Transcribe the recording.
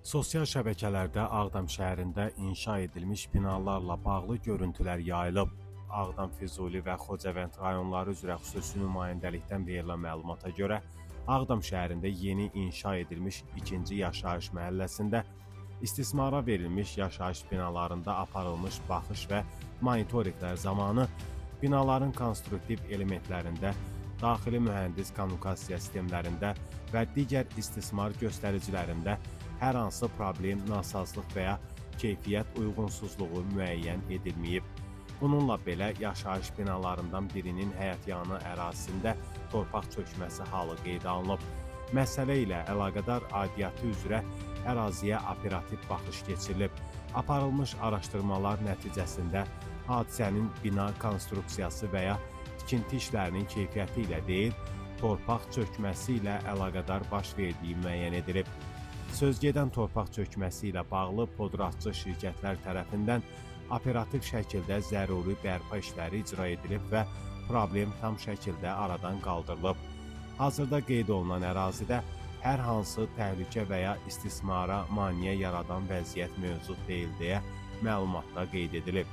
Sosial şəbəkələrdə Ağdam şəhərində inşa edilmiş binalarla bağlı görüntülər yayılıb. Ağdam, Füzuli və Xocavənd rayonları üzrə xüsusi nümayəndəlikdən verilən məlumata görə, Ağdam şəhərində yeni inşa edilmiş ikinci yaşayış məhəlləsində istismara verilmiş yaşayış binalarında aparılmış baxış və monitorinqlər zamanı binaların konstruktiv elementlərində, daxili mühəndis kommunikasiya sistemlərində və digər istismar göstəricilərində hər hansı problem, nasazlıq və ya keyfiyyət uyğunsuzluğu müəyyən edilməyib. Bununla belə yaşayış binalarından birinin həyətyanı ərazisində torpaq çökməsi halı qeydə alınıb. Məsələ ilə əlaqədar aidiyyatı üzrə əraziyə operativ baxış keçirilib. Aparılmış araşdırmalar nəticəsində hadisənin bina konstruksiyası və ya tikinti işlərinin keyfiyyəti ilə deyil, torpaq çökməsi ilə əlaqədar baş verdiyi müəyyən edilib. Sözgedən torpaq çökməsi ilə bağlı podratçı şirkətlər tərəfindən operativ şəkildə zəruri bərpa işləri icra edilib və problem tam şəkildə aradan qaldırılıb. Hazırda qeyd olunan ərazidə hər hansı təhlükə və ya istismara maneə yaradan vəziyyət mövcud deyil deyə məlumatda qeyd edilib.